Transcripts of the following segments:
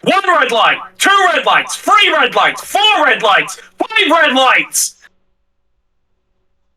1 red light, 2 red lights, 3 red lights, 4 red lights, 5 red lights.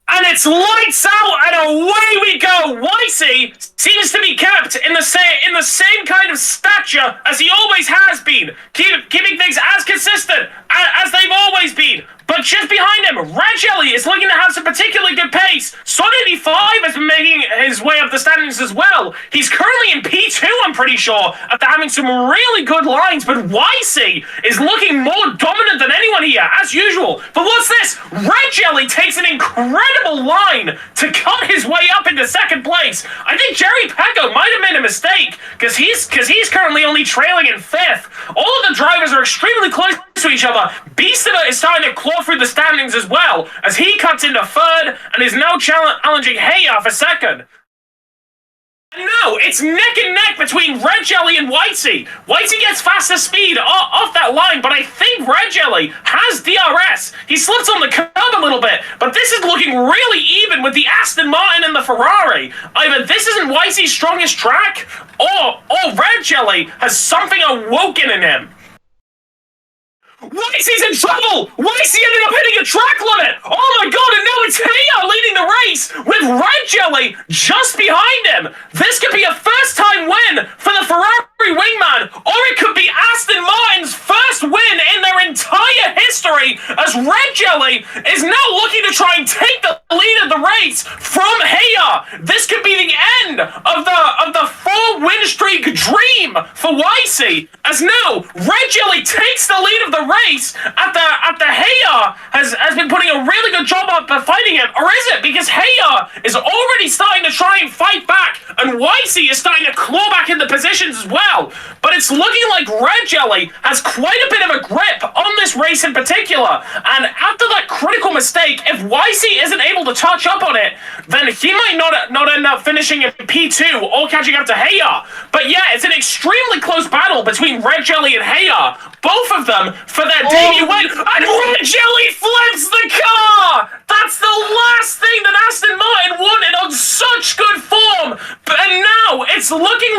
And it's lights out, and away we go. Whitey seems to be kept in the same kind of stature as he always has been, keeping things as consistent as they've always been. But just behind him, Red Jelly is looking to have some particularly good pace. Son 85 has been making his way up the standings as well. He's currently in P2, I'm pretty sure, after having some really good lines. But YC is looking more dominant than anyone here, as usual. But what's this? Red Jelly takes an incredible line to cut his way up into second place. I think Jerry Pecco might have made a mistake, because he's currently only trailing in 5th. All of the drivers are extremely close to each other. Beastava is starting to claw through the standings as well, as he cuts into 3rd and is now challenging Heya for 2nd. No, it's neck and neck between Red Jelly and Whitey. Whitey gets faster speed off that line, but I think Red Jelly has DRS. He slips on the curb a little bit, but this is looking really even with the Aston Martin and the Ferrari. Either this isn't Whitey's strongest track, or Red Jelly has something awoken in him. Whitey's in trouble! Whitey ended up hitting a track limit! Oh my god, and now it's Heya leading the race with Red Jelly just behind him! This could be a first-time win for the Ferrari wingman, or it could be Aston Martin's first win in their entire history, as Red Jelly is now looking to try and take the lead of the race from Heya. This could be the end of the 4-win streak dream for Whitey, as now Red Jelly takes the lead of the race after Heya has been putting a really good job up fighting him. Or is it because Heya is already starting to try and fight back, and Whitey is starting to claw back in the positions as well? But it's looking like Red Jelly has quite a bit of a grip on this race in particular, and after that critical mistake, if Whitey isn't able to touch up on it, then he might not end up finishing in P2 or catching up to Heya. But yeah, it's an extremely close battle between Red Jelly and Heya, both of them for their debut win, and Red Jelly flips the car! That's the last thing that Aston Martin wanted on such good form, and now it's looking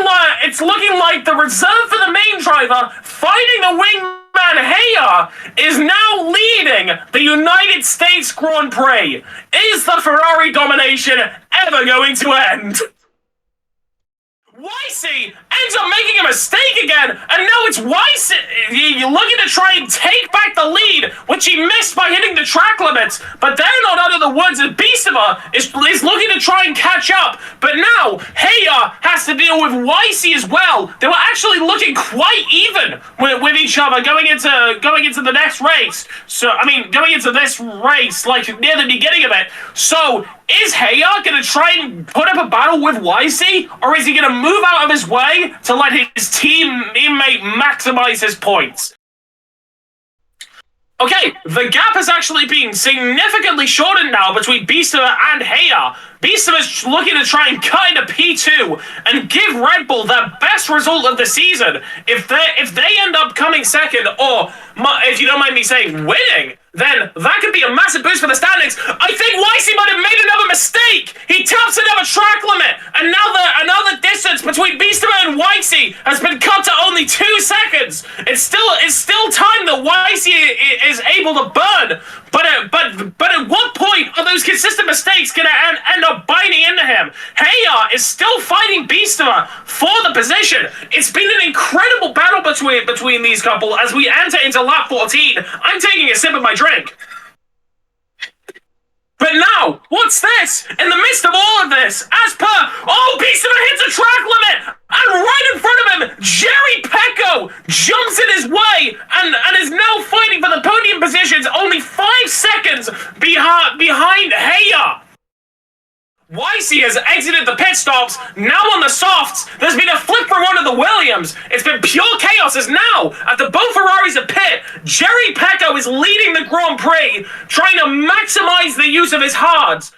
like the reserve for the main driver fighting the wingman Heya is now leading the United States Grand Prix. Is the Ferrari domination ever going to end? Whitey ends up making a mistake again, and now it's Whitey looking to try and take back the lead, which he missed by hitting the track limits. But they're not out of the woods, as Beastava is looking to try and catch up. But now Heya has to deal with Whitey as well. They were actually looking quite even with each other going into the next race. So I mean, going into this race, like near the beginning of it. So is Heya going to try and put up a battle with Whitey, or is he going to move out of his way to let his teammate maximize his points? Okay, the gap has actually been significantly shortened now between Beastava and Heya. Beastava's looking to try and cut into P2 and give Red Bull their best result of the season. If they end up coming second, or if you don't mind me saying winning, then that could be a massive boost for the standings. I think Whitey might have made another mistake. He taps another track limit, and now the distance between Beastava and Whitey has been cut to only 2 seconds. It's still time that Whitey is able to burn. But at what point are those consistent mistakes going to end up biting into him? Heya is still fighting Beastava for the position. It's been an incredible battle between these couple as we enter into lap 14. I'm taking a sip of my drink. But now, what's this? In the midst of all of this, Beastava hits a track limit, and right in front of him, Jerry Pecco jumps in his way and is now fighting for the podium positions, only 5 seconds behind Heya. Whitey has exited the pit stops, now on the softs. There's been a flip for one of the Williams. It's been pure chaos as now, after both Ferraris are pit, Jerry Pecco is leading the Grand Prix, trying to maximize the use of his hards.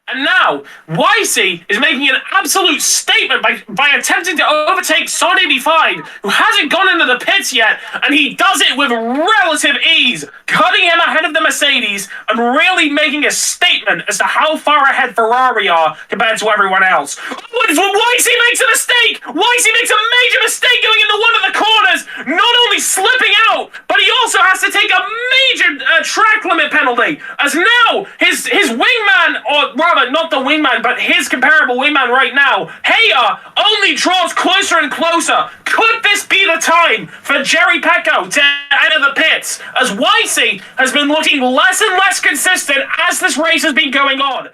And now, Whitey is making an absolute statement by attempting to overtake Son 85, who hasn't gone into the pits yet, and he does it with relative ease, cutting him ahead of the Mercedes and really making a statement as to how far ahead Ferrari are compared to everyone else. Whitey makes a mistake! Whitey makes a major mistake going into one of the corners, not a track limit penalty, as now his wingman, or rather not the wingman, but his comparable wingman right now, Heya, only draws closer and closer. Could this be the time for Jerry Pecco to enter the pits, as YC has been looking less and less consistent as this race has been going on?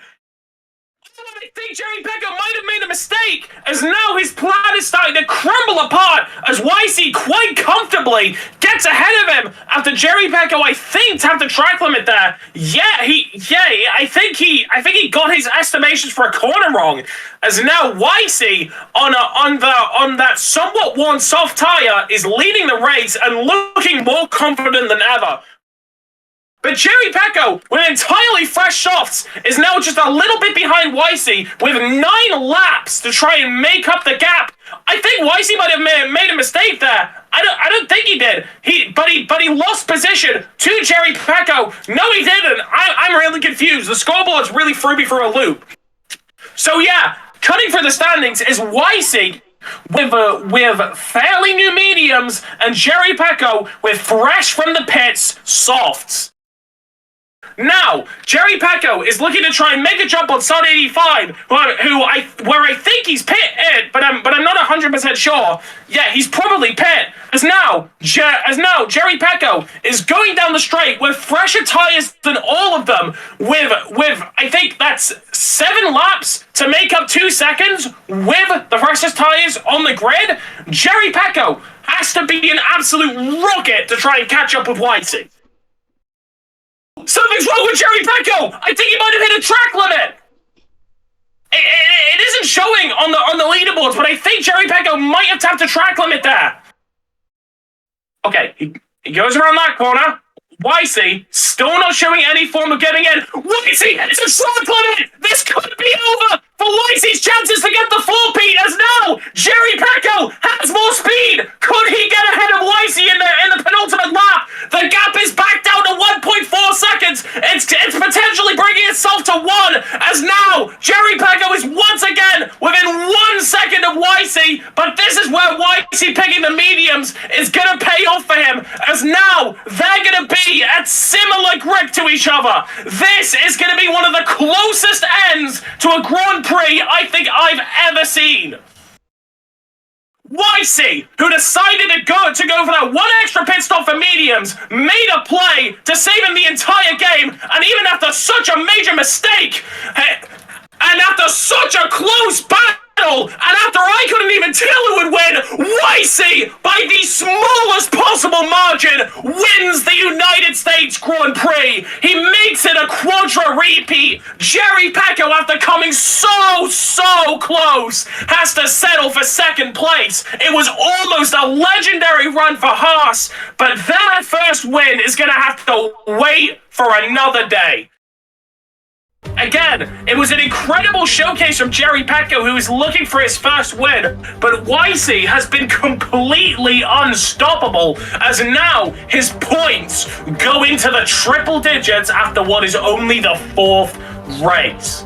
I think Jerry Pecco might have made a mistake, as now his plan is starting to crumble apart as YC quite comfortably gets ahead of him after Jerry Pecco, I think, tapped the track limit there. I think he got his estimations for a corner wrong, as now YC on that somewhat worn soft tire is leading the race and looking more confident than ever. But Jerry Pecco, with entirely fresh softs, is now just a little bit behind YC with 9 laps to try and make up the gap. I think YC might have made a mistake there. I don't think he did. But he lost position to Jerry Pecco. No, he didn't. I'm really confused. The scoreboard's really threw me for a loop. So yeah, cutting for the standings is YC with fairly new mediums and Jerry Pecco with fresh from the pits softs. Now, Jerry Pecco is looking to try and make a jump on Sun 85, where I think he's pit, but I'm not 100% sure. Yeah, he's probably pit. As now Jerry Pecco is going down the straight with fresher tires than all of them, with I think that's 7 laps to make up 2 seconds with the freshest tires on the grid. Jerry Pecco has to be an absolute rocket to try and catch up with YC. Something's wrong with Jerry Pecco! I think he might have hit a track limit! It isn't showing on the leaderboards, but I think Jerry Pecco might have tapped a track limit there. Okay, he goes around that corner. YC, still not showing any form of getting in. YC, it's a track limit! This could be over for YC's chances to get the 4-peat, as now Jerry Pecco has more speed! Could he get ahead of YC in the penultimate lap? The gap is back down to 1.4 seconds. It's potentially bringing itself to 1, as now Jerry Pecco is once again within 1 second of YC, but this is where YC picking the mediums is gonna pay off for him, as now they're gonna be at similar grip to each other. This is gonna be one of the closest ends to a Grand Prix I think I've ever seen. YC, who decided to go for that 1 extra pit stop for mediums, made a play to save him the entire game, and even after such a major mistake, and after such a close battle, and after I couldn't even tell who would win, YC, by the smallest possible margin, wins the United States Grand Prix. He makes it a quadra repeat. Jerry Pecco, after coming so close, has to settle for 2nd place. It was almost a legendary run for Haas, but that first win is going to have to wait for another day. Again, it was an incredible showcase from Jerry Pecco, who is looking for his first win, but YC has been completely unstoppable, as now his points go into the triple digits after what is only the 4th race.